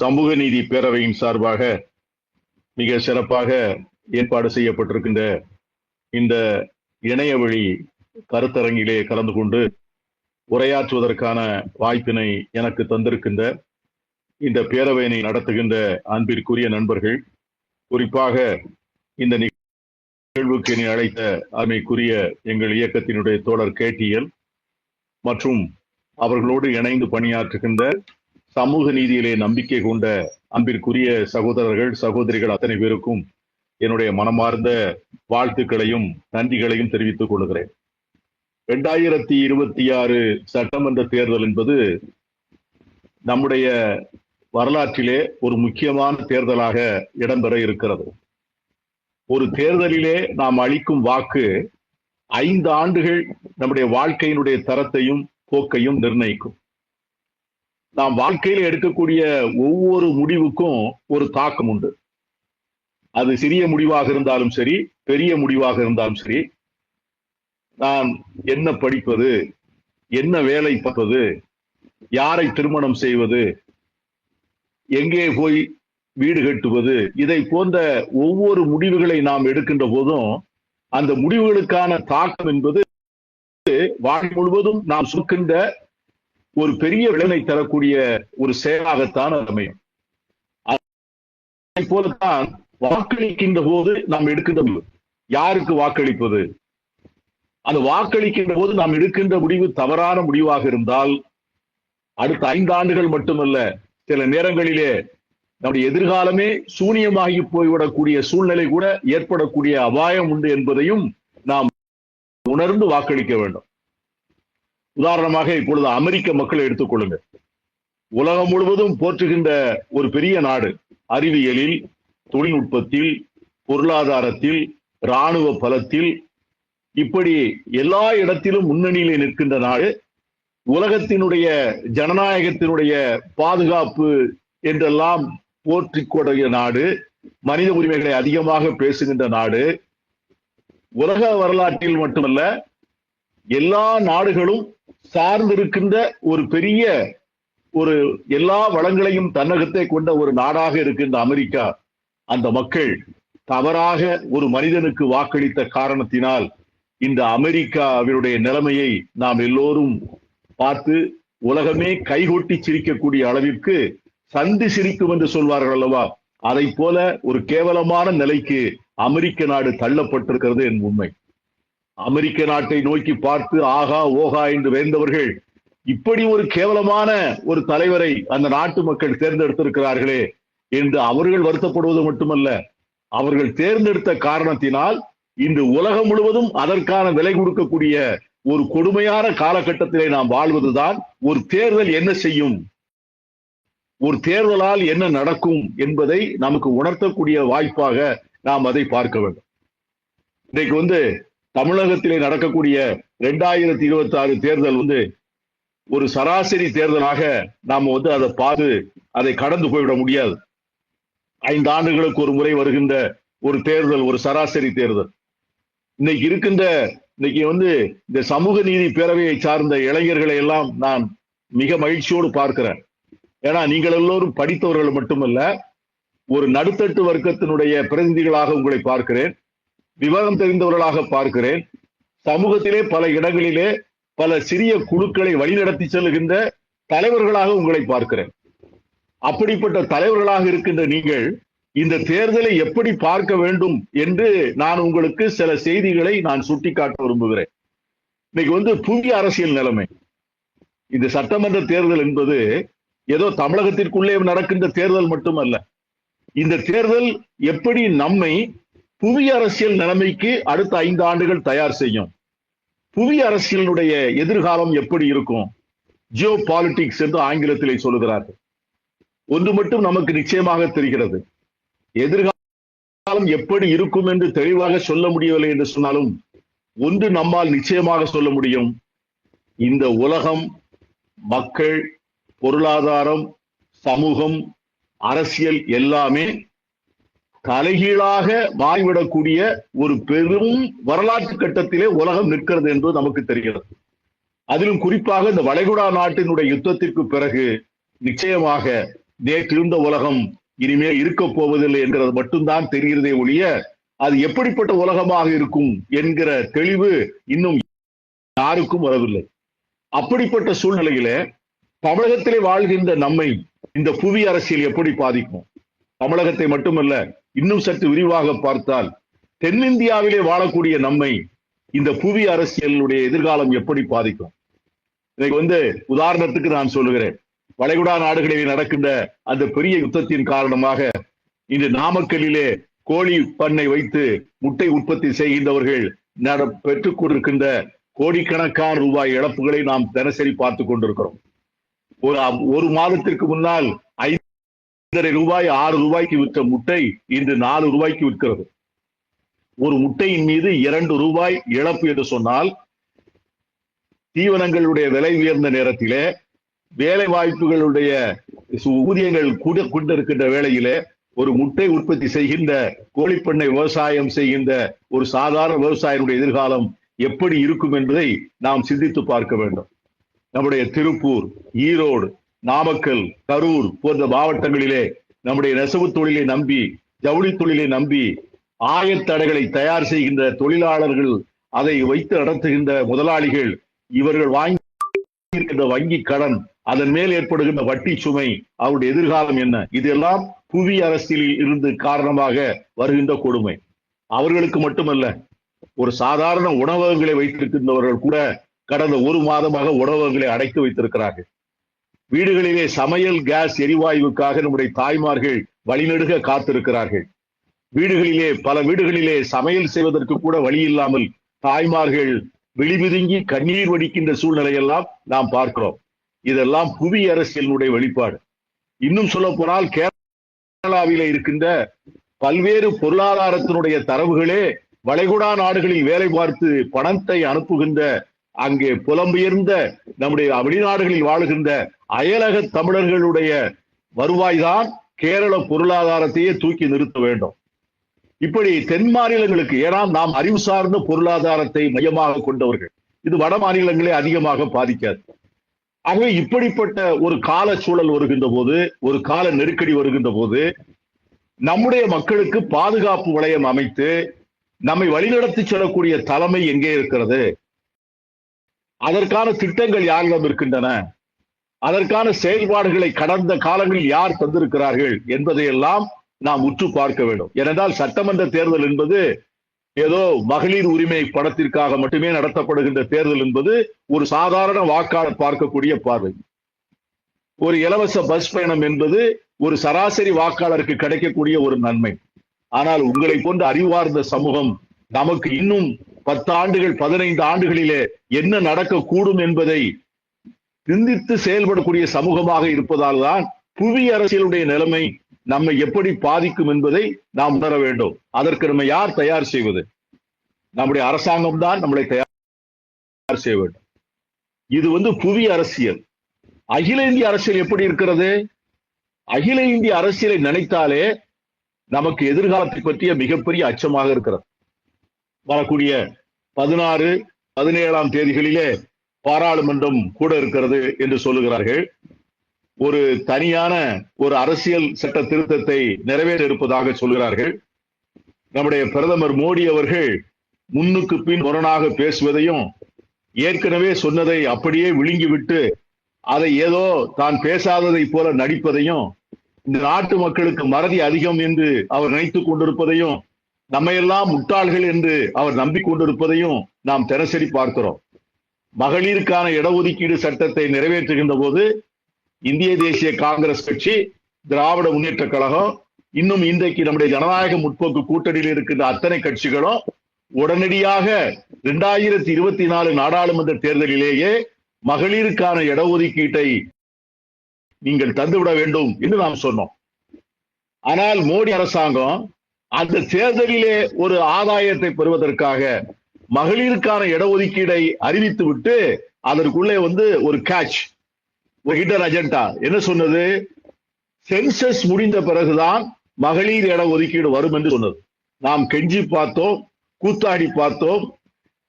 சமூக நீதி பேரவையின் சார்பாக மிக சிறப்பாக ஏற்பாடு செய்யப்பட்டிருக்கின்ற இந்த இணையவழி கருத்தரங்கிலே கலந்து கொண்டு உரையாற்றுவதற்கான வாய்ப்பினை எனக்கு தந்திருக்கின்ற இந்த பேரவையினை நடத்துகின்ற அன்பிற்குரிய நண்பர்கள், குறிப்பாக இந்த நிகழ்வுக்கு என்னை அழைத்த அருமைக்குரிய எங்கள் இயக்கத்தினுடைய தோழர் கேடிஎல் மற்றும் அவர்களோடு இணைந்து பணியாற்றுகின்ற சமூக நீதியிலே நம்பிக்கை கொண்ட அன்பிற்குரிய சகோதரர்கள் சகோதரிகள் அத்தனை பேருக்கும் என்னுடைய மனமார்ந்த வாழ்த்துக்களையும் நன்றிகளையும் தெரிவித்துக் கொள்கிறேன். 2026 சட்டமன்ற தேர்தல் என்பது நம்முடைய வரலாற்றிலே ஒரு முக்கியமான தேர்தலாக இடம்பெற இருக்கிறது. ஒரு தேர்தலிலே நாம் அளிக்கும் வாக்கு 5 ஆண்டுகள் நம்முடைய வாழ்க்கையினுடைய தரத்தையும் போக்கையும் நிர்ணயிக்கும். நாம் வாழ்க்கையில் எடுக்கக்கூடிய ஒவ்வொரு முடிவுக்கும் ஒரு தாக்கம் உண்டு. அது சிறிய முடிவாக இருந்தாலும் சரி, பெரிய முடிவாக இருந்தாலும் சரி. நான் என்ன படிப்பது, என்ன வேலை பார்ப்பது, யாரை திருமணம் செய்வது, எங்கே போய் வீடு கட்டுவது, இதை போன்ற ஒவ்வொரு முடிவுகளை நாம் எடுக்கின்ற போதும் அந்த முடிவுகளுக்கான தாக்கம் என்பது வாழ் முழுவதும் நாம் சுக்கின்ற ஒரு பெரிய விளைவை தரக்கூடிய ஒரு செயலாகத்தான் அமையும். அதை போலத்தான் வாக்களிக்கின்ற போது நாம் எடுக்கின்ற முடிவு, யாருக்கு வாக்களிப்பது, அந்த வாக்களிக்கின்ற போது நாம் எடுக்கின்ற முடிவு தவறான முடிவாக இருந்தால் அடுத்த 5 ஆண்டுகள் மட்டுமல்ல, சில நேரங்களிலே நம்முடைய எதிர்காலமே சூனியமாகி போய்விடக்கூடிய சூழ்நிலை கூட ஏற்படக்கூடிய அபாயம் உண்டு என்பதையும் நாம் உணர்ந்து வாக்களிக்க வேண்டும். உதாரணமாக இப்பொழுது அமெரிக்க மக்களை எடுத்துக்கொள்ளுங்க. உலகம் முழுவதும் போற்றுகின்ற ஒரு பெரிய நாடு. அறிவியலில், தொழில்நுட்பத்தில், பொருளாதாரத்தில், இராணுவ பலத்தில், இப்படி எல்லா இடத்திலும் முன்னணியிலே நிற்கின்ற நாடு. உலகத்தினுடைய ஜனநாயகத்தினுடைய பாதுகாப்பு என்றெல்லாம் போற்றிக்கூடிய நாடு. மனித உரிமைகளை அதிகமாக பேசுகின்ற நாடு. உலக வரலாற்றில் மட்டுமல்ல, எல்லா நாடுகளும் சார்ந்திருக்கின்ற ஒரு பெரிய எல்லா வளங்களையும் தன்னகத்தை கொண்ட ஒரு நாடாக இருக்கின்ற அமெரிக்கா, அந்த மக்கள் தவறாக ஒரு மனிதனுக்கு வாக்களித்த காரணத்தினால் இந்த அமெரிக்காவினுடைய நிலைமையை நாம் எல்லோரும் பார்த்து உலகமே கைகொட்டி சிரிக்கக்கூடிய அளவிற்கு சந்தி சிரிக்கும் என்று சொல்வார்கள் அல்லவா, அதை போல ஒரு கேவலமான நிலைக்கு அமெரிக்க நாடு தள்ளப்பட்டிருக்கிறது என் உண்மை. அமெரிக்க நாட்டை நோக்கி பார்த்து ஆகா ஓகா என்று வேந்தவர்கள் இப்படி ஒரு கேவலமான ஒரு தலைவரை அந்த நாட்டு மக்கள் தேர்ந்தெடுத்திருக்கிறார்களே என்று அவர்கள் வருத்தப்படுவது மட்டுமல்ல, அவர்கள் தேர்ந்தெடுத்த காரணத்தினால் இன்று உலகம் முழுவதும் அதற்கான விலை கொடுக்கக்கூடிய ஒரு கொடுமையான காலகட்டத்திலே நாம் வாழ்வதுதான். ஒரு தேர்தல் என்ன செய்யும், ஒரு தேர்தலால் என்ன நடக்கும் என்பதை நமக்கு உணர்த்தக்கூடிய வாய்ப்பாக நாம் அதை பார்க்க வேண்டும். இன்றைக்கு தமிழகத்திலே நடக்கக்கூடிய 2026 தேர்தல் ஒரு சராசரி தேர்தலாக நாம் அதை பார்த்து அதை கடந்து போய்விட முடியாது. 5 ஆண்டுகளுக்கு ஒரு முறை வருகின்ற ஒரு தேர்தல், ஒரு சராசரி தேர்தல். இன்னைக்கு இந்த சமூக நீதி பேரவையை சார்ந்த இளைஞர்களை எல்லாம் நான் மிக மகிழ்ச்சியோடு பார்க்கிறேன். ஏன்னா நீங்கள் எல்லோரும் படித்தவர்கள் மட்டுமல்ல, ஒரு நடுத்தட்டு வர்க்கத்தினுடைய பிரதிநிதிகளாக உங்களை பார்க்கிறேன், விவரம் தெரிந்தவர்களாக பார்க்கிறேன். சமூகத்திலே பல இடங்களிலே பல சிறிய குழுக்களை வழிநடத்தி செல்கின்ற தலைவர்களாக உங்களை பார்க்கிறேன். அப்படிப்பட்ட தலைவர்களாக இருக்கின்ற நீங்கள் இந்த தேர்தலை எப்படி பார்க்க வேண்டும் என்று நான் உங்களுக்கு சில செய்திகளை நான் சுட்டிக்காட்ட விரும்புகிறேன். இன்னைக்கு புதிய அரசியல் நிலைமை, இந்த சட்டமன்ற தேர்தல் என்பது ஏதோ தமிழகத்திற்குள்ளே நடக்கின்ற தேர்தல் மட்டுமல்ல. இந்த தேர்தல் எப்படி நம்மை புவி அரசியல் நிலைமைக்கு அடுத்த 5 ஆண்டுகள் தயார் செய்யும், புவி அரசியலுடைய எதிர்காலம் எப்படி இருக்கும், ஜியோ பாலிடிக்ஸ் என்று ஆங்கிலத்திலே சொல்லுகிறார்கள். ஒன்று மட்டும் நமக்கு நிச்சயமாக தெரிகிறது, எதிர்காலம் எப்படி இருக்கும் என்று தெளிவாக சொல்ல முடியவில்லை என்று சொன்னாலும் ஒன்று நம்மால் நிச்சயமாக சொல்ல முடியும், இந்த உலகம், மக்கள், பொருளாதாரம், சமூகம், அரசியல் எல்லாமே தலைகீழாக மாறிவிடக்கூடிய ஒரு பெரும் வரலாற்று கட்டத்திலே உலகம் நிற்கிறது என்பது நமக்கு தெரிகிறது. அதிலும் குறிப்பாக இந்த வளைகுடா நாட்டினுடைய யுத்தத்திற்கு பிறகு நிச்சயமாக நேற்று இருந்த உலகம் இனிமேல் இருக்க போவதில்லை என்கிறது மட்டும்தான் தெரிகிறதே ஒழிய அது எப்படிப்பட்ட உலகமாக இருக்கும் என்கிற தெளிவு இன்னும் யாருக்கும் வரவில்லை. அப்படிப்பட்ட சூழ்நிலையில தமிழகத்திலே வாழ்கின்ற நம்மை இந்த புவி அரசியல் எப்படி பாதிக்கும்? தமிழகத்தை மட்டுமல்ல, இன்னும் சற்று விரிவாக பார்த்தால் தென்னிந்தியாவிலே வாழக்கூடிய நம்மை இந்த புவி அரசியலுடைய எதிர்காலம் எப்படி பாதிக்கும்? இன்னைக்கு உதாரணத்துக்கு நான் சொல்லுகிறேன், வளைகுடா நாடுகளில் நடக்கின்ற அந்த பெரிய யுத்தத்தின் காரணமாக இன்று நாமக்கல்லிலே கோழி பண்ணை வைத்து முட்டை உற்பத்தி செய்கின்றவர்கள் பெற்றுக் கொண்டிருக்கின்ற கோடிக்கணக்கான ரூபாய் இழப்புகளை நாம் தினசரி பார்த்துக் கொண்டிருக்கிறோம். ஒரு மாதத்திற்கு முன்னால் 5.5 ரூபாய் 6 ரூபாய்க்கு விற்ற முட்டை இன்று 4 ரூபாய்க்கு விற்கிறது. ஒரு முட்டையின் மீது 2 ரூபாய் இழப்பு என்று சொன்னால், தீவனங்களுடைய விலை உயர்ந்த நேரத்திலே, வேலை வாய்ப்புகளுடைய ஊதியங்கள் கொண்டிருக்கின்ற வேளையிலே ஒரு முட்டை உற்பத்தி செய்கின்ற கோழிப்பண்ணை விவசாயம் செய்கின்ற ஒரு சாதாரண விவசாயினுடைய எதிர்காலம் எப்படி இருக்கும் என்பதை நாம் சிந்தித்து பார்க்க வேண்டும். நம்முடைய திருப்பூர், ஈரோடு, நாமக்கல், கரூர் போன்ற மாவட்டங்களிலே நம்முடைய நெசவு தொழிலை நம்பி, ஜவுளி தொழிலை நம்பி ஆயத்தடைகளை தயார் செய்கின்ற தொழிலாளர்கள், அதை வைத்து நடத்துகின்ற முதலாளிகள், இவர்கள் வாங்கி வங்கி கடன், அதன் மேல் ஏற்படுகின்ற வட்டி சுமை, அவருடைய எதிர்காலம் என்ன? இதெல்லாம் புவி அரசியலில் இருந்து காரணமாக வருகின்ற கொடுமை. அவர்களுக்கு மட்டுமல்ல, ஒரு சாதாரண உணவகங்களை வைத்திருக்கின்றவர்கள் கூட கடந்த 1 மாதமாக உணவகங்களை அடைத்து வைத்திருக்கிறார்கள். வீடுகளிலே சமையல் கேஸ் எரிவாயுவுக்காக நம்முடைய தாய்மார்கள் வழிநெடுக காத்திருக்கிறார்கள். பல வீடுகளிலே சமையல் செய்வதற்கு கூட வழி இல்லாமல் தாய்மார்கள் விழிபிதுங்கி கண்ணீர் வடிக்கின்ற சூழ்நிலையெல்லாம் நாம் பார்க்கிறோம். இதெல்லாம் புவி அரசியலினுடைய வெளிப்பாடு. இன்னும் சொல்ல போனால் கேரளாவிலே இருக்கின்ற பல்வேறு பொருளாதாரத்தினுடைய தரவுகளே வளைகுடா நாடுகளில் வேலை பார்த்து பணத்தை அனுப்புகின்ற, அங்கே புலம்பெயர்ந்த நம்முடைய வெளிநாடுகளில் வாழுகின்ற அயலக தமிழர்களுடைய வருவாய்தான் கேரள பொருளாதாரத்தையே தூக்கி நிறுத்த வேண்டும். இப்படி தென் மாநிலங்களுக்கு, ஏன்னா நாம் அறிவு சார்ந்த பொருளாதாரத்தை மையமாக கொண்டவர்கள், இது வட மாநிலங்களே அதிகமாக பாதிக்காது. ஆகவே இப்படிப்பட்ட ஒரு கால சூழல் வருகின்ற போது, ஒரு கால நெருக்கடி வருகின்ற போது, நம்முடைய மக்களுக்கு பாதுகாப்பு வளையம் அமைத்து நம்மை வழிநடத்தி செல்லக்கூடிய தலைமை எங்கே இருக்கிறது? அதற்கான திட்டங்கள் யாரிடம் இருக்கின்றன? அதற்கான செயல்பாடுகளை கடந்த காலங்களில் யார் தந்திருக்கிறார்கள் என்பதையெல்லாம் நாம் உற்று பார்க்க வேண்டும். ஏனென்றால் சட்டமன்ற தேர்தல் என்பது ஏதோ மகளிர் உரிமை படத்திற்காக மட்டுமே நடத்தப்படுகின்ற தேர்தல் என்பது ஒரு சாதாரண வாக்காளர் பார்க்கக்கூடிய பார்வை. ஒரு இலவச பஸ் பயணம் என்பது ஒரு சராசரி வாக்காளருக்கு கிடைக்கக்கூடிய ஒரு நன்மை. ஆனால் உங்களை போன்ற அறிவார்ந்த சமூகம் நமக்கு இன்னும் 10 ஆண்டுகள் 15 ஆண்டுகளிலே என்ன நடக்கக்கூடும் என்பதை சிந்தித்து செயல்படக்கூடிய சமூகமாக இருப்பதால் தான் புவி அரசியலுடைய நிலைமை நம்மை எப்படி பாதிக்கும் என்பதை நாம் உணர வேண்டும். அதற்கு நம்ம யார் தயார் செய்வது? நம்முடைய அரசாங்கம் தான் நம்மளை தயார் செய்ய வேண்டும். இது புவி அரசியல். அகில இந்திய அரசியல் எப்படி இருக்கிறது? அகில இந்திய அரசியலை நினைத்தாலே நமக்கு எதிர்காலத்தை பற்றிய மிகப்பெரிய அச்சமாக இருக்கிறது. வரக்கூடிய 16, 17ஆம் தேதிகளிலே பாராளுமன்றம் கூட இருக்கிறது என்று சொல்லுகிறார்கள். ஒரு தனியான ஒரு அரசியல் சட்ட திருத்தத்தை நிறைவேற்ற இருப்பதாக சொல்கிறார்கள். நம்முடைய பிரதமர் மோடி அவர்கள் முன்னுக்கு பின் முரணாக பேசுவதையும், ஏற்கனவே சொன்னதை அப்படியே விழுங்கிவிட்டு அதை ஏதோ தான் பேசாததை போல நடிப்பதையும், இந்த நாட்டு மக்களுக்கு மறதி அதிகம் என்று அவர் நினைத்துக் கொண்டிருப்பதையும், நம்மையெல்லாம் முட்டாள்கள் என்று அவர் நம்பிக்கொண்டிருப்பதையும் நாம் தினசரி பார்க்கிறோம். மகளிருக்கான இடஒதுக்கீடு சட்டத்தை நிறைவேற்றுகின்ற போது இந்திய தேசிய காங்கிரஸ் கட்சி, திராவிட முன்னேற்ற கழகம், இன்னும் இன்றைக்கு நம்முடைய ஜனநாயக முற்போக்கு கூட்டணியில் இருக்கின்ற அத்தனை கட்சிகளும் உடனடியாக 2024 நாடாளுமன்ற தேர்தலிலேயே மகளிருக்கான இடஒதுக்கீட்டை நீங்கள் தந்துவிட வேண்டும் என்று நாம் சொன்னோம். ஆனால் மோடி அரசாங்கம் அந்த தேர்தலிலே ஒரு ஆதாயத்தை பெறுவதற்காக மகளிருக்கான இடஒதுக்கீடை அறிவித்து விட்டு அதற்குள்ளே ஒரு கேட்ச், ஒரு ஹிடன் அஜெண்டா என்ன சொன்னது? சென்சஸ் முடிந்த பிறகுதான் மகளிர் இடஒதுக்கீடு வரும் என்று சொன்னது. நாம் கெஞ்சி பார்த்தோம், கூத்தாடி பார்த்தோம்,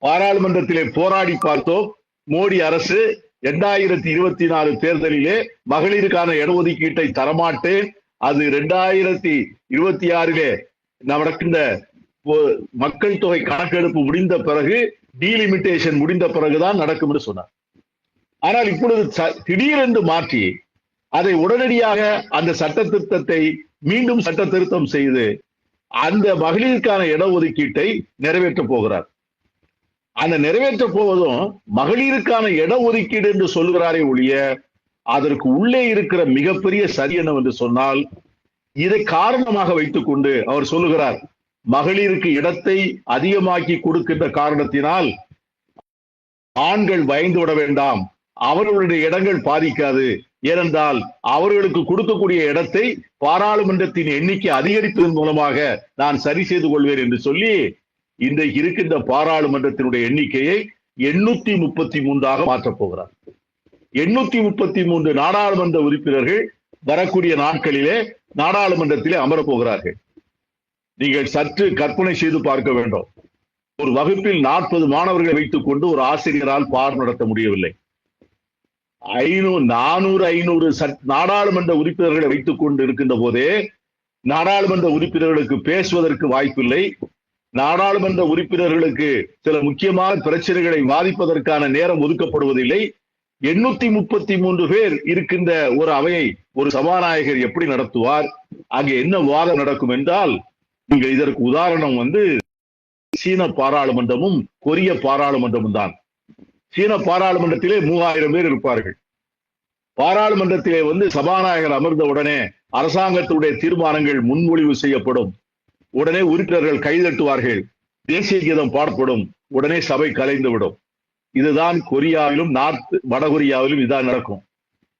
பாராளுமன்றத்திலே போராடி பார்த்தோம். மோடி அரசு 2024 தேர்தலிலே மகளிருக்கான இடஒதுக்கீட்டை தரமாட்டேன், அது 2026 நடக்கின்ற மக்கள் தொகை கணக்கெடுப்பு முடிந்த பிறகு, டீலிமிட்டேஷன் முடிந்த பிறகுதான் நடக்கும் என்று சொன்னார். ஆனால் இப்பொழுது திடீரென்று மாற்றி அதை உடனடியாக அந்த சட்ட திருத்தத்தை மீண்டும் சட்ட திருத்தம் செய்து அந்த மகளிருக்கான இடஒதுக்கீட்டை நிறைவேற்றப் போகிறார். அந்த நிறைவேற்றப் போவதும் மகளிருக்கான இடஒதுக்கீடு என்று சொல்கிறாரே ஒழிய, அதற்கு உள்ளே இருக்கிற மிகப்பெரிய சரி என்னவென்று சொன்னால், இதை காரணமாக வைத்துக் கொண்டு அவர் சொல்லுகிறார், மகளிருக்கு இடத்தை அதிகமாக்கி கொடுக்கின்ற காரணத்தினால் ஆண்கள் பயந்து விட வேண்டாம், அவர்களுடைய இடங்கள் பாதிக்காது, ஏனென்றால் அவர்களுக்கு கொடுக்கக்கூடிய இடத்தை பாராளுமன்றத்தின் எண்ணிக்கை அதிகரிப்பதன் மூலமாக நான் சரி செய்து கொள்வேன் என்று சொல்லி இன்றைக்கு இருக்கின்ற பாராளுமன்றத்தினுடைய எண்ணிக்கையை 833 மாற்றப் போகிறார். 833 நாடாளுமன்ற உறுப்பினர்கள் வரக்கூடிய நாட்களிலே நாடாளுமன்றத்திலே அமரப் போகிறார்கள். நீங்கள் சற்று கற்பனை செய்து பார்க்க வேண்டும். ஒரு வகுப்பில் 40 மாணவர்களை வைத்துக் கொண்டு ஒரு ஆசிரியரால் பாடம் நடத்த முடியவில்லை. 400-500 நாடாளுமன்ற உறுப்பினர்களை வைத்துக் கொண்டு இருக்கின்ற போதே நாடாளுமன்ற உறுப்பினர்களுக்கு பேசுவதற்கு வாய்ப்பில்லை. நாடாளுமன்ற உறுப்பினர்களுக்கு சில முக்கியமான பிரச்சனைகளை வாதிப்பதற்கான நேரம் ஒதுக்கப்படுவதில்லை. 833 பேர் இருக்கின்ற ஒரு அவையை ஒரு சபாநாயகர் எப்படி நடத்துவார்? அங்கே என்ன வாதம் நடக்கும் என்றால், நீங்கள் இதற்கு உதாரணம் சீன பாராளுமன்றமும் கொரிய பாராளுமன்றமும் தான். சீன பாராளுமன்றத்திலே 3000 பேர் இருப்பார்கள். பாராளுமன்றத்திலே சபாநாயகர் அமர்ந்த உடனே அரசாங்கத்துடைய தீர்மானங்கள் முன்மொழிவு செய்யப்படும். உடனே உறுப்பினர்கள் கைதட்டுவார்கள், தேசிய கீதம் பாடப்படும், உடனே சபை கலைந்துவிடும். இதுதான் கொரியாவிலும் வடகொரியாவிலும் இதான் நடக்கும்.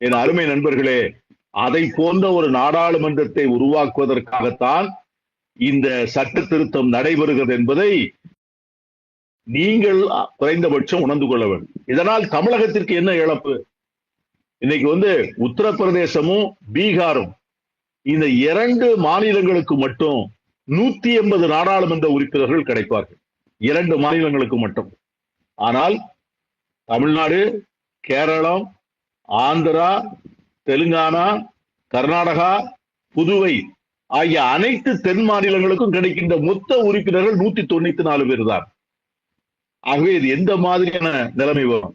என் அருமை நண்பர்களே, அதை போன்ற ஒரு நாடாளுமன்றத்தை உருவாக்குவதற்காகத்தான் இந்த சட்ட திருத்தம் நடைபெறுகிறது என்பதை நீங்கள் குறைந்தபட்சம் உணர்ந்து கொள்ள வேண்டும். இதனால் தமிழகத்திற்கு என்ன இழப்பு? இன்னைக்கு உத்தரப்பிரதேசமும் பீகாரும், இந்த 2 மாநிலங்களுக்கு மட்டும் 180 நாடாளுமன்ற உறுப்பினர்கள் கிடைப்பார்கள். 2 மாநிலங்களுக்கு மட்டும். ஆனால் தமிழ்நாடு, கேரளம், ஆந்திரா, தெலுங்கானா, கர்நாடகா, புதுவை ஆகிய அனைத்து தென் மாநிலங்களுக்கும் கிடைக்கின்ற மொத்த உறுப்பினர்கள் 194 பேர் தான். ஆகவே இது எந்த மாதிரியான நிலைமை வரும்?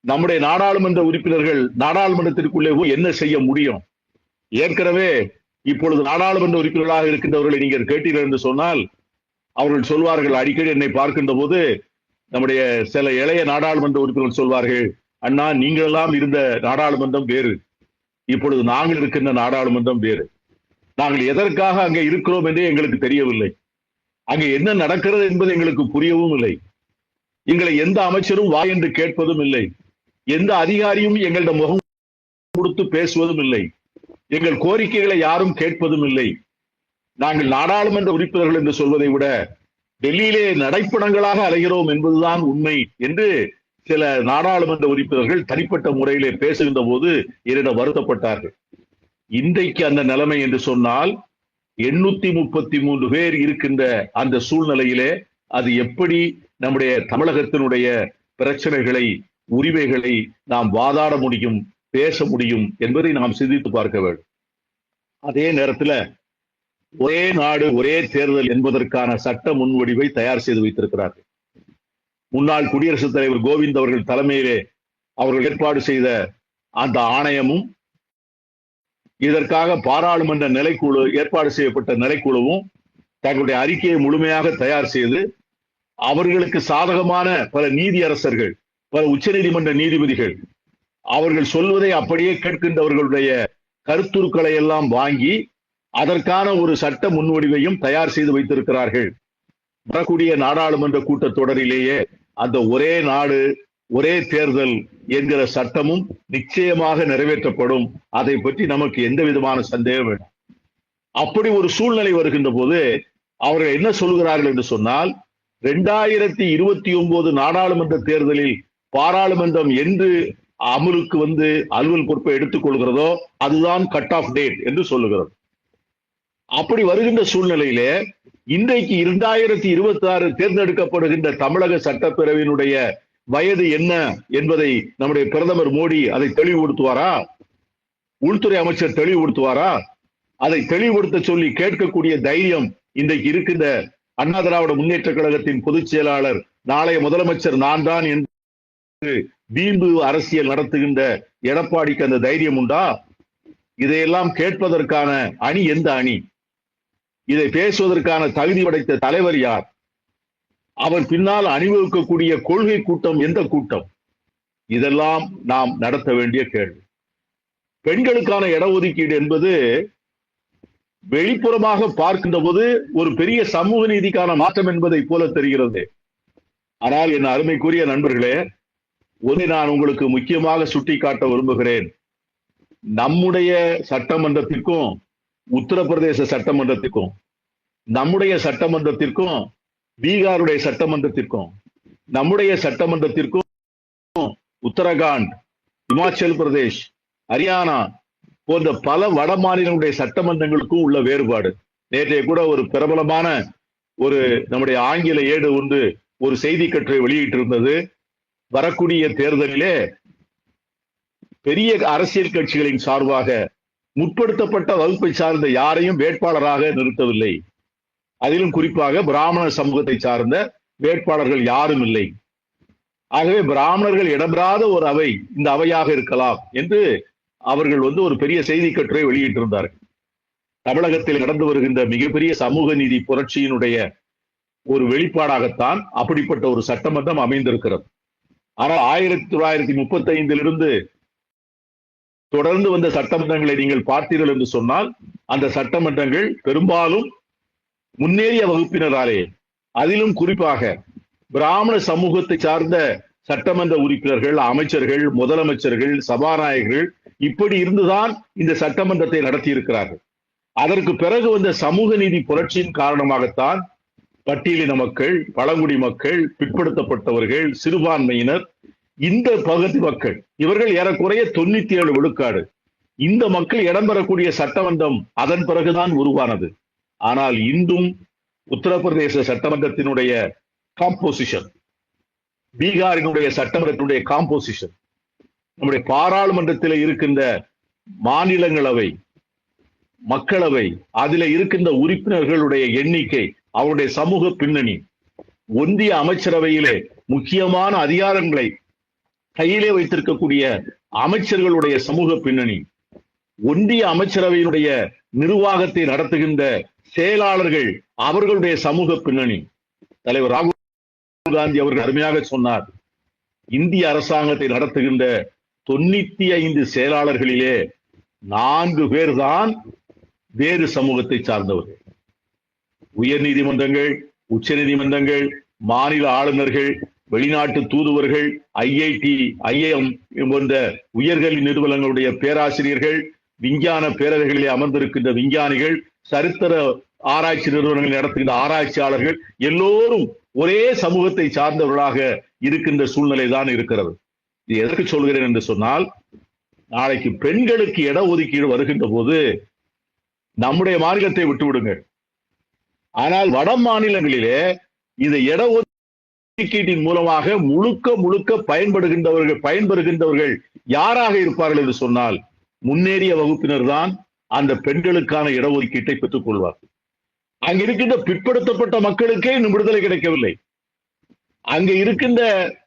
நம்முடைய நாடாளுமன்ற உறுப்பினர்கள் நாடாளுமன்றத்திற்குள்ளே என்ன செய்ய முடியும்? ஏற்கனவே இப்பொழுது நாடாளுமன்ற உறுப்பினர்களாக இருக்கின்றவர்களை நீங்கள் கேட்டீர்கள் என்று சொன்னால் அவர்கள் சொல்வார்கள், அடிக்கடி என்னை பார்க்கின்ற போது நம்முடைய சில இளைய நாடாளுமன்ற உறுப்பினர்கள் சொல்வார்கள், அண்ணா நீங்கள் எல்லாம் இருந்த நாடாளுமன்றம் வேறு, இப்பொழுது நாங்கள் இருக்கின்ற நாடாளுமன்றம் வேறு. நாங்கள் எதற்காக அங்கே இருக்கிறோம் என்றே எங்களுக்கு தெரியவில்லை. அங்கே என்ன நடக்கிறது என்பது எங்களுக்கு புரியவும் இல்லை. எங்களை எந்த அமைச்சரும் வா என்று கேட்பதும் இல்லை. எந்த அதிகாரியும் எங்களிடம் முகம் கொடுத்து பேசுவதும் இல்லை. எங்கள் கோரிக்கைகளை யாரும் கேட்பதும் இல்லை. நாங்கள் நாடாளுமன்ற உறுப்பினர்கள் என்று சொல்வதை விட டெல்லியிலே நடைப்பணங்களாக அலைகிறோம் என்பதுதான் உண்மை என்று சில நாடாளுமன்ற உறுப்பினர்கள் தனிப்பட்ட முறையிலே பேசுகின்ற போது என்னிடம் வருத்தப்பட்டார்கள். இன்றைக்கு அந்த நிலைமை என்று சொன்னால் 833 பேர் இருக்கின்ற அந்த சூழ்நிலையிலே அது எப்படி நம்முடைய தமிழகத்தினுடைய பிரச்சனைகளை, உரிமைகளை நாம் வாதாட முடியும், பேச முடியும் என்பதை நாம் சிந்தித்து பார்க்க வேண்டும். அதே நேரத்தில் ஒரே நாடு ஒரே தேர்தல் என்பதற்கான சட்ட முன்வடிவை தயார் செய்து வைத்திருக்கிறார்கள். முன்னாள் குடியரசுத் தலைவர் கோவிந்த் அவர்கள் தலைமையிலே அவர்கள் ஏற்பாடு செய்த அந்த ஆணையமும், இதற்காக பாராளுமன்ற நிலைக்குழு ஏற்பாடு செய்யப்பட்ட நிலைக்குழுவும் தங்களுடைய அறிக்கையை முழுமையாக தயார் செய்து அவர்களுக்கு சாதகமான பல நீதியரசர்கள், பல உச்சநீதிமன்ற நீதிபதிகள் அவர்கள் சொல்வதை அப்படியே கேட்கின்றவர்களுடைய கருத்துருக்களை எல்லாம் வாங்கி அதற்கான ஒரு சட்ட முன்வடிவையும் தயார் செய்து வைத்திருக்கிறார்கள். வரக்கூடிய நாடாளுமன்ற கூட்டத்தொடரிலேயே அந்த ஒரே நாடு ஒரே தேர்தல் என்கிற சட்டமும் நிச்சயமாக நிறைவேற்றப்படும். அதை பற்றி நமக்கு எந்த விதமான சந்தேகம் வேண்டாம். அப்படி ஒரு சூழ்நிலை வருகின்ற போது அவர்கள் என்ன சொல்கிறார்கள் என்று சொன்னால், 2029 நாடாளுமன்ற தேர்தலில் பாராளுமன்றம் என்று அமலுக்கு அலுவல் பொறுப்பை எடுத்துக் கொள்கிறதோ அதுதான் கட் ஆஃப் டேட் என்று சொல்லுகிறது. அப்படி வருகின்ற சூழ்நிலையிலே இன்றைக்கு 2026 தேர்ந்தெடுக்கப்படுகின்ற தமிழக சட்டப்பேரவையினுடைய வயது என்ன என்பதை நம்முடைய பிரதமர் மோடி அதை தெளிவுபடுத்துவாரா? உள்துறை அமைச்சர் தெளிவுபடுத்துவாரா? அதை தெளிவுபடுத்த சொல்லி கேட்கக்கூடிய தைரியம் இன்றைக்கு இருக்கின்ற அண்ணா திராவிட முன்னேற்ற கழகத்தின் பொதுச் செயலாளர், நாளைய முதலமைச்சர் நான் தான் என்று வீம்பு அரசியல் நடத்துகின்ற எடப்பாடிக்கு அந்த தைரியம் உண்டா? இதையெல்லாம் கேட்பதற்கான அணி எந்த அணி? இதை பேசுவதற்கான தகுதி படைத்த தலைவர் யார்? அவர் பின்னால் அணிவகுக்கக்கூடிய கொள்கை கூட்டம் எந்த கூட்டம்? இதெல்லாம் நாம் நடத்த வேண்டிய கேள்வி. பெண்களுக்கான இடஒதுக்கீடு என்பது வெளிப்புறமாக பார்க்கின்ற போது ஒரு பெரிய சமூக நீதிக்கான மாற்றம் என்பதை போல தெரிகிறது. ஆனால் என் அருமைக்குரிய நண்பர்களே, ஒன்றை நான் உங்களுக்கு முக்கியமாக சுட்டிக்காட்ட விரும்புகிறேன். நம்முடைய சட்டமன்றத்திற்கும் உத்தரப்பிரதேச சட்டமன்றத்திற்கும், நம்முடைய சட்டமன்றத்திற்கும் பீகாருடைய சட்டமன்றத்திற்கும், நம்முடைய சட்டமன்றத்திற்கும் உத்தரகாண்ட், இமாச்சல் பிரதேஷ், ஹரியானா போன்ற பல வட மாநிலங்களுடைய சட்டமன்றங்களுக்கும் உள்ள வேறுபாடு. நேற்றைய கூட ஒரு பிரபலமான நம்முடைய ஆங்கில ஏடு ஒன்று ஒரு செய்தி கட்டுரை வெளியிட்டிருந்தது. வரக்கூடிய தேர்தலிலே பெரிய அரசியல் கட்சிகளின் சார்பாக முற்படுத்தப்பட்ட வகுப்பை சார்ந்த யாரையும் வேட்பாளராக நிறுத்தவில்லை. அதிலும் குறிப்பாக பிராமண சமூகத்தை சார்ந்த வேட்பாளர்கள் யாரும் இல்லை. ஆகவே பிராமணர்கள் இடம்பெறாத ஒரு அவை இந்த அவையாக இருக்கலாம் என்று அவர்கள் ஒரு பெரிய செய்தி கட்டுரை வெளியிட்டிருந்தார்கள். தமிழகத்தில் நடந்து வருகின்ற மிகப்பெரிய சமூக நீதி புரட்சியினுடைய ஒரு வெளிப்பாடாகத்தான் அப்படிப்பட்ட ஒரு சட்டமன்றம் அமைந்திருக்கிறது. ஆனால் 1935 தொடர்ந்து வந்த சட்டமன்றங்களை நீங்கள் பார்த்தீர்கள் என்று சொன்னால், அந்த சட்டமன்றங்கள் பெரும்பாலும் முன்னேறிய வகுப்பினராலே, அதிலும் குறிப்பாக பிராமண சமூகத்தை சார்ந்த சட்டமன்ற உறுப்பினர்கள், அமைச்சர்கள், முதலமைச்சர்கள், சபாநாயகர்கள் இப்படி இருந்துதான் இந்த சட்டமன்றத்தை நடத்தி இருக்கிறார்கள். அதற்கு பிறகு வந்த சமூக நீதி புரட்சியின் காரணமாகத்தான் பட்டியலின மக்கள், பழங்குடி மக்கள், பிற்படுத்தப்பட்டவர்கள், சிறுபான்மையினர், இந்த பகுதி மக்கள், இவர்கள் ஏறக்குறைய 97 விழுக்காடு. இந்த மக்கள் இடம்பெறக்கூடிய சட்டமன்றம் அதன் பிறகுதான் உருவானது. ஆனால் இன்றும் உத்தரப்பிரதேச சட்டமன்றத்தினுடைய காம்போசிஷன், பீகாரினுடைய சட்டமன்றத்தினுடைய காம்போசிஷன், நம்முடைய பாராளுமன்றத்தில் இருக்கின்ற மாநிலங்களவை, மக்களவை, அதில் இருக்கின்ற உறுப்பினர்களுடைய எண்ணிக்கை, அவருடைய சமூக பின்னணி, ஒன்றிய அமைச்சரவையிலே முக்கியமான அதிகாரங்களை கையிலே வைத்திருக்கக்கூடிய அமைச்சர்களுடைய சமூக பின்னணி, ஒன்றிய அமைச்சரவையினுடைய நிர்வாகத்தை நடத்துகின்ற செயலாளர்கள் அவர்களுடைய சமூக பின்னணி. தலைவர் ராகுல் காந்தி அவர்கள் அருமையாக சொன்னார், இந்திய அரசாங்கத்தை நடத்துகின்ற 95 செயலாளர்களிலே 4 பேர் தான் வேறு சமூகத்தை சார்ந்தவர்கள். உயர் நீதிமன்றங்கள், உச்ச நீதிமன்றங்கள், மாநில ஆளுநர்கள், வெளிநாட்டு தூதுவர்கள், ஐஐடி, ஐஐஎம் போன்ற உயர்கல்வி நிறுவனங்களுடைய பேராசிரியர்கள், விஞ்ஞான பேரவைகளிலே அமர்ந்திருக்கின்ற விஞ்ஞானிகள், சரித்திர ஆராய்ச்சி நிறுவனங்கள் நடத்துகின்ற ஆராய்ச்சியாளர்கள் எல்லோரும் ஒரே சமூகத்தை சார்ந்தவர்களாக இருக்கின்ற சூழ்நிலை தான் இருக்கிறது. இது எதற்கு சொல்கிறேன் என்று சொன்னால், நாளைக்கு பெண்களுக்கு இட ஒதுக்கீடு வருகின்ற போது நம்முடைய மாநிலத்தை விட்டுவிடுங்கள், ஆனால் வட மாநிலங்களிலே இந்த இட ஒதுக்கீட்டின் மூலமாக முழுக்க பயன்பெறுகின்றவர்கள் யாராக இருப்பார்கள் என்று சொன்னால், முன்னேறிய வகுப்பினர் தான் அந்த பெண்களுக்கான இடஒதுக்கீட்டை பெற்றுக் கொள்வார். அங்க இருக்கின்ற பிற்படுத்தப்பட்ட மக்களுக்கே இன்னும் விடுதலை கிடைக்கவில்லை. அங்க இருக்கின்ற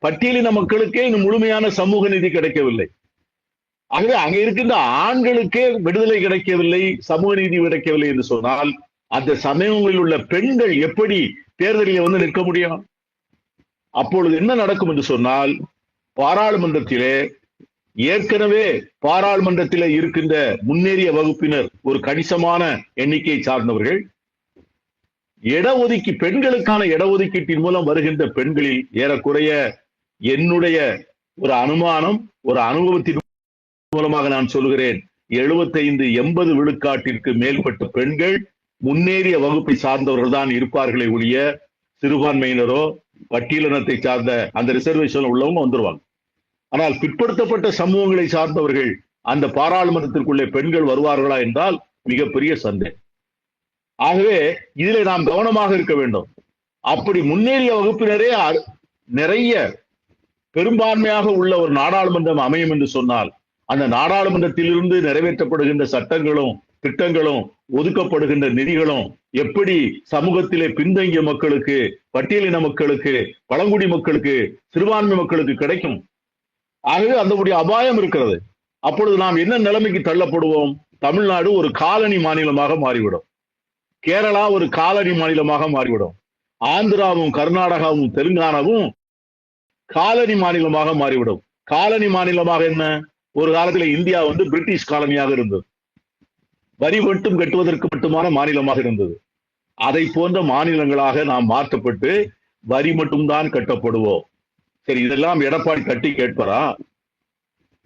பட்டியலின மக்களுக்கே இன்னும் முழுமையான சமூக நீதி கிடைக்கவில்லை. ஆகவே அங்க இருக்கின்ற ஆண்களுக்கே விடுதலை கிடைக்கவில்லை, சமூக நீதி கிடைக்கவில்லை என்று சொன்னால், அந்த சமயங்களில் உள்ள பெண்கள் எப்படி தேர்தலில் நிற்க முடியும்? அப்பொழுது என்ன நடக்கும் என்று சொன்னால், பாராளுமன்றத்திலே ஏற்கனவே பாராளுமன்றத்திலே இருக்கின்ற முன்னேறிய வகுப்பினர் ஒரு கணிசமான எண்ணிக்கையை சார்ந்தவர்கள் பெண்களுக்கான இடஒதுக்கீட்டின் மூலம் வருகின்ற பெண்களில் ஏறக்குறைய என்னுடைய ஒரு அனுமானம், ஒரு அனுபவத்தின் மூலமாக நான் சொல்கிறேன், 75-80 விழுக்காட்டிற்கு மேற்பட்ட பெண்கள் முன்னேறிய வகுப்பை சார்ந்தவர்கள் தான் இருப்பார்களே ஒழிய, சிறுபான்மையினரோ பட்டியலினத்தை சார்ந்த அந்த ரிசர்வேஷன் உள்ளவங்க வந்துருவாங்க. ஆனால் பிற்படுத்தப்பட்ட சமூகங்களை சார்ந்தவர்கள் அந்த பாராளுமன்றத்திற்குள்ளே பெண்கள் வருவார்களா என்றால் மிகப்பெரிய சந்தேகம். ஆகவே இதிலே நாம் கவனமாக இருக்க வேண்டும். அப்படி முன்னேறிய வகுப்பினரே நிறைய பெரும்பான்மையாக உள்ள ஒரு நாடாளுமன்றம் அமையும் என்று சொன்னால் அந்த நாடாளுமன்றத்திலிருந்து நிறைவேற்றப்படுகின்ற சட்டங்களும் திட்டங்களும் ஒதுக்கப்படுகின்ற நிதிகளும் எப்படி சமூகத்திலே பின்தங்கிய மக்களுக்கு, பட்டியலின மக்களுக்கு, பழங்குடி மக்களுக்கு, சிறுபான்மை மக்களுக்கு கிடைக்கும்? ஆகவே அந்த அபாயம் இருக்கிறது. அப்பொழுது நாம் என்ன நிலைமைக்கு தள்ளப்படுவோம்? தமிழ்நாடு ஒரு காலனி மாநிலமாக மாறிவிடும். கேரளா ஒரு காலனி மாநிலமாக மாறிவிடும். ஆந்திராவும் கர்நாடகாவும் தெலுங்கானாவும் காலனி மாநிலமாக மாறிவிடும். காலனி மாநிலமாக என்ன? ஒரு காலத்தில் இந்தியா பிரிட்டிஷ் காலனியாக இருந்தது. வரி மட்டும் கட்டுவதற்கு மட்டுமான மாநிலமாக இருந்தது. அதை போன்ற மாநிலங்களாக நாம் மாற்றப்பட்டு வரி மட்டும்தான் கட்டப்படுவோம். சரி, இதெல்லாம் எடப்பாடி தட்டி கேட்பாரா?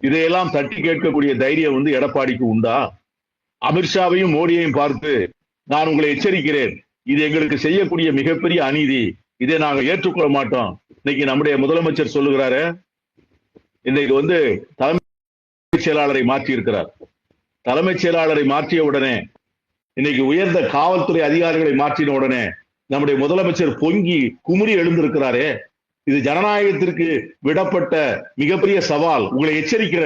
இதையெல்லாம் தட்டி கேட்கக்கூடிய தைரியம் எடப்பாடிக்கு உண்டா? அமித்ஷாவையும் மோடியையும் பார்த்து நான் உங்களை எச்சரிக்கிறேன், இது எங்களுக்கு செய்யக்கூடிய மிகப்பெரிய அநீதி, இதை நாங்கள் ஏற்றுக்கொள்ள மாட்டோம். இன்னைக்கு நம்முடைய முதலமைச்சர் சொல்லுகிறாரு, இன்னைக்கு தலைமைச் செயலாளரை மாற்றி இருக்கிறார். தலைமைச் செயலாளரை மாற்றிய உடனே, இன்னைக்கு உயர்ந்த காவல்துறை அதிகாரிகளை மாற்றின உடனே நம்முடைய முதலமைச்சர் பொங்கி குமுறி எழுந்திருக்கிறாரே. இது ஜனநாயகத்திற்கு விடப்பட்ட மிகப்பெரிய சவால். உங்களை எச்சரிக்கிற,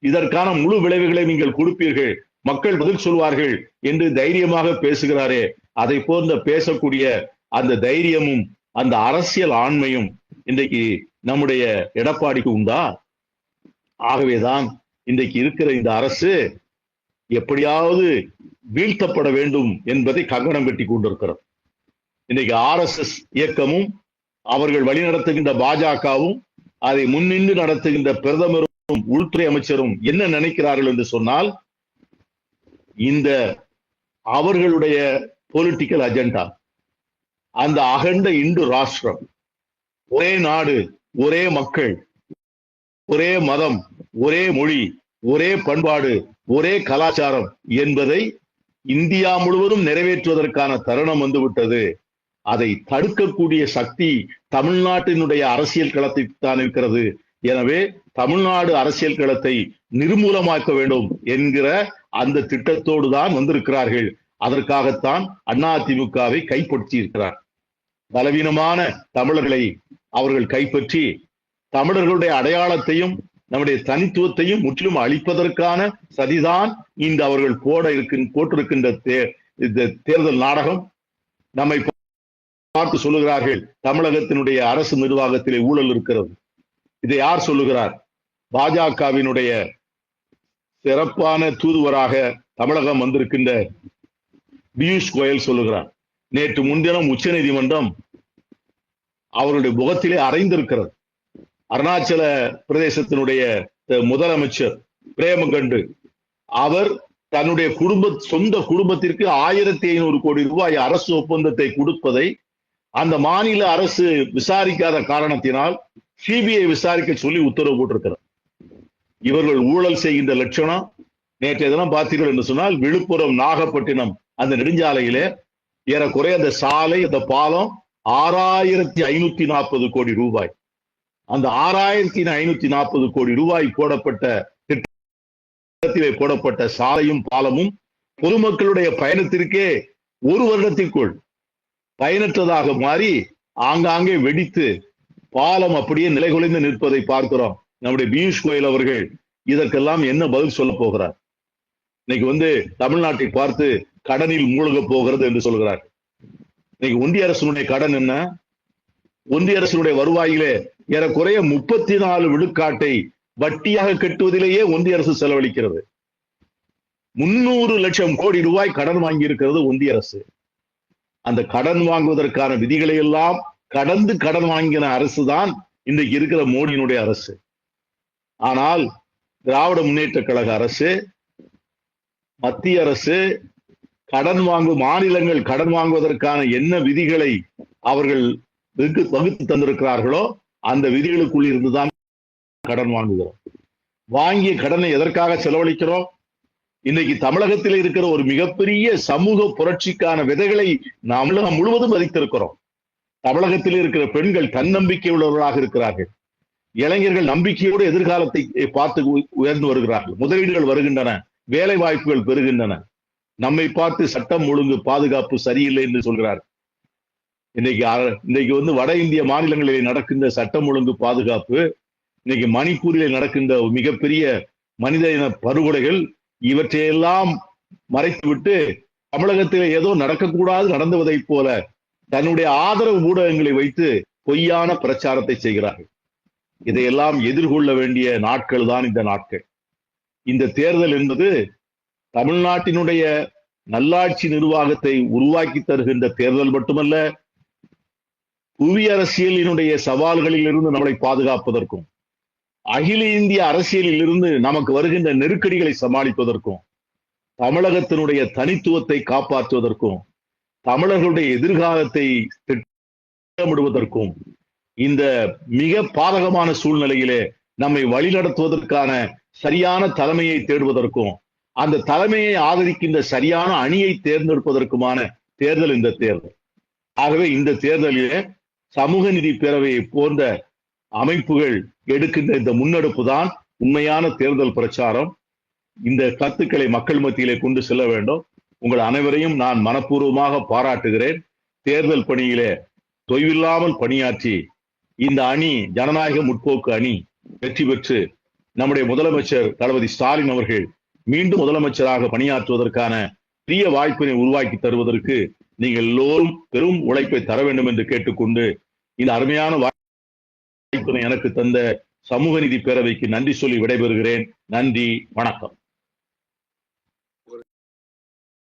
இதற்கான முழு விளைவுகளை நீங்கள் கொடுப்பீர்கள், மக்கள் பதில் சொல்வார்கள் என்று தைரியமாக பேசுகிறாரே. அதை போன்ற பேசக்கூடிய அந்த தைரியமும் அந்த அரசியல் ஆண்மையும் இன்றைக்கு நம்முடைய எடப்பாடிக்கு உண்டா? ஆகவேதான் இன்றைக்கு இருக்கிற இந்த அரசு எப்படியாவது வீழ்த்தப்பட வேண்டும் என்பதை கங்கணம் கட்டி கொண்டிருக்கிறது. இன்றைக்கு RSS இயக்கமும் அவர்கள் வழிநடத்துகின்ற பாஜகவும் அதை முன்னின்று நடத்துகின்ற பிரதமரும் உள்துறை அமைச்சரும் என்ன நினைக்கிறார்கள் என்று சொன்னால், இந்த அவர்களுடைய பொலிட்டிக்கல் அஜெண்டா, அந்த அகண்ட இந்து ராஷ்டிரம், ஒரே நாடு, ஒரே மக்கள், ஒரே மதம், ஒரே மொழி, ஒரே பண்பாடு, ஒரே கலாச்சாரம் என்பதை இந்தியா முழுவதும் நிறைவேற்றுவதற்கான தருணம் வந்துவிட்டது. அதை தடுக்கக்கூடிய சக்தி தமிழ்நாட்டினுடைய அரசியல் களத்தில் தான் இருக்கிறது. எனவே தமிழ்நாடு அரசியல் களத்தை நிர்மூலமாக்க வேண்டும் என்கிற அந்த திட்டத்தோடு தான் வந்திருக்கிறார்கள். அதற்காகத்தான் அதிமுகவை கைப்பற்றி இருக்கிறார். பலவீனமான தமிழர்களை அவர்கள் கைப்பற்றி தமிழர்களுடைய அடையாளத்தையும் நம்முடைய தனித்துவத்தையும் முற்றிலும் அழிப்பதற்கான சதிதான் இந்த அவர்கள் போட்டிருக்கின்ற தேர்தல் நாடகம். நம்மை பார்த்து சொல்லுகிறார்கள், தமிழகத்தினுடைய அரசு நிர்வாகத்திலே ஊழல் இருக்கிறது. இதை யார் சொல்லுகிறார்? பாஜகவினுடைய சிறப்பான தூதுவராக தமிழகம் வந்திருக்கின்ற பியூஷ் கோயல் சொல்லுகிறார். நேற்று முன்தினம் உச்ச நீதிமன்றம் அவருடைய முகத்திலே அறைந்திருக்கிறது. அருணாச்சல பிரதேசத்தினுடைய முதலமைச்சர் பிரேமகண்டு அவர் தன்னுடைய சொந்த குடும்பத்திற்கு 1500 கோடி ரூபாய் அரசு ஒப்பந்தத்தை கொடுப்பதை அந்த மாநில அரசு விசாரிக்காத காரணத்தினால் சிபிஐ விசாரிக்க சொல்லி உத்தரவு போட்டிருக்கிறார். இவர்கள் ஊழல் செய்கின்ற லட்சணம் நேற்றைய தினம் பார்த்தீர்கள் என்று சொன்னால், விழுப்புரம் நாகப்பட்டினம் அந்த நெடுஞ்சாலையிலே ஏறக்குறைய அந்த சாலை, அந்த பாலம் 6540 கோடி ரூபாய். அந்த 6540 கோடி ரூபாய் போடப்பட்ட திட்டத்திலே போடப்பட்ட சாலையும் பாலமும் பொதுமக்களுடைய பயணத்திற்கே ஒரு வருடத்திற்குள் பயனற்றதாக மாறி ஆங்காங்கே வெடித்து பாலம் அப்படியே நிலைகுலைந்து நிற்பதை பார்க்கிறோம். நம்முடைய பியூஷ் கோயல் அவர்கள் இதற்கெல்லாம் என்ன பதில் சொல்ல போகிறார்? இன்னைக்கு தமிழ்நாட்டை பார்த்து கடனில் மூழ்க போகிறது என்று சொல்கிறார். இன்னைக்கு ஒன்றிய அரசுடைய கடன் என்ன? ஒன்றிய அரசுடைய வருவாயிலே ஏறக்குறைய 34 விழுக்காட்டை வட்டியாக கட்டுவதிலேயே ஒன்றிய அரசு செலவழிக்கிறது. 300 லட்சம் கோடி ரூபாய் கடன் வாங்கி இருக்கிறது ஒன்றிய அரசு. அந்த கடன் வாங்குவதற்கான விதிகளை எல்லாம் கடந்து கடன் வாங்கின அரசு தான் இன்றைக்கு இருக்கிற மோடியினுடைய அரசு. ஆனால் திராவிட முன்னேற்ற கழக அரசு, மத்திய அரசு கடன் வாங்கும் மாநிலங்கள் கடன் வாங்குவதற்கான என்ன விதிகளை அவர்கள் வகுத்து தந்திருக்கிறார்களோ அந்த விதிகளுக்குள் இருந்துதான் கடன் வாங்குகிறோம். வாங்கிய கடனை எதற்காக செலவழிக்கிறோம்? இன்னைக்கு தமிழகத்தில் இருக்கிற ஒரு மிகப்பெரிய சமூக புரட்சிக்கான விதைகளை தமிழகம் முழுவதும் விதைத்திருக்கிறோம். தமிழகத்தில் இருக்கிற பெண்கள் தன்னம்பிக்கை உள்ளவர்களாக இருக்கிறார்கள். இளைஞர்கள் நம்பிக்கையோடு எதிர்காலத்தை பார்த்து உயர்ந்து வருகிறார்கள். முதலீடுகள் வருகின்றன, வேலை வாய்ப்புகள் பெறுகின்றன. நம்மை பார்த்து சட்டம் ஒழுங்கு பாதுகாப்பு சரியில்லை என்று சொல்கிறார். இன்னைக்கு வட இந்திய மாநிலங்களிலே நடக்கின்ற சட்டம் ஒழுங்கு பாதுகாப்பு இன்னைக்கு மணிப்பூரில் நடக்கின்ற மிகப்பெரிய மனித இன படுகொலைகள் இவற்றையெல்லாம் மறைத்துவிட்டு தமிழகத்தில் ஏதோ நடக்கக்கூடாது நடந்துவதைப் போல தன்னுடைய ஆதரவு ஊடகங்களை வைத்து பொய்யான பிரச்சாரத்தை செய்கிறார்கள். இதையெல்லாம் எதிர்கொள்ள வேண்டிய நாட்கள் தான் இந்த நாட்கள். இந்த தேர்தல் என்பது தமிழ்நாட்டினுடைய நல்லாட்சி நிர்வாகத்தை உருவாக்கி தருகின்ற தேர்தல் மட்டுமல்ல, புவி அரசியலினுடைய சவால்களில் இருந்து நம்மளை பாதுகாப்பதற்கும், அகில இந்திய அரசியலில் இருந்து நமக்கு வருகின்ற நெருக்கடிகளை சமாளிப்பதற்கும், தமிழகத்தினுடைய தனித்துவத்தை காப்பாற்றுவதற்கும், தமிழர்களுடைய எதிர்காலத்தை திட்டமிடுவதற்கும், இந்த மிக பாதகமான சூழ்நிலையிலே நம்மை வழிநடத்துவதற்கான சரியான தலைமையை தேடுவதற்கும், அந்த தலைமையை ஆதரிக்கின்ற சரியான அணியை தேர்ந்தெடுப்பதற்குமான தேர்தல் இந்த தேர்தல். ஆகவே இந்த தேர்தலிலே சமூக நீதி பேரவையை போன்ற அமைப்புகள் எடுக்கின்ற இந்த முன்னெடுப்பு தான் உண்மையான தேர்தல் பிரச்சாரம். இந்த கருத்துக்களை மக்கள் மத்தியிலே கொண்டு செல்ல வேண்டும். உங்கள் அனைவரையும் நான் மனப்பூர்வமாக பாராட்டுகிறேன். தேர்தல் பணியிலே தொய்வில்லாமல் பணியாற்றி இந்த அணி, ஜனநாயக முற்போக்கு அணி வெற்றி பெற்று நம்முடைய முதலமைச்சர் தளபதி ஸ்டாலின் அவர்கள் மீண்டும் முதலமைச்சராக பணியாற்றுவதற்கான பெரிய வாய்ப்பினை உருவாக்கி தருவதற்கு நீங்கள் எல்லோரும் பெரும் உழைப்பை தர வேண்டும் என்று கேட்டுக்கொண்டு, இந்த அருமையான வாய்ப்பினை எனக்கு தந்த சமூக நீதி பேரவைக்கு நன்றி சொல்லி விடைபெறுகிறேன். நன்றி, வணக்கம்.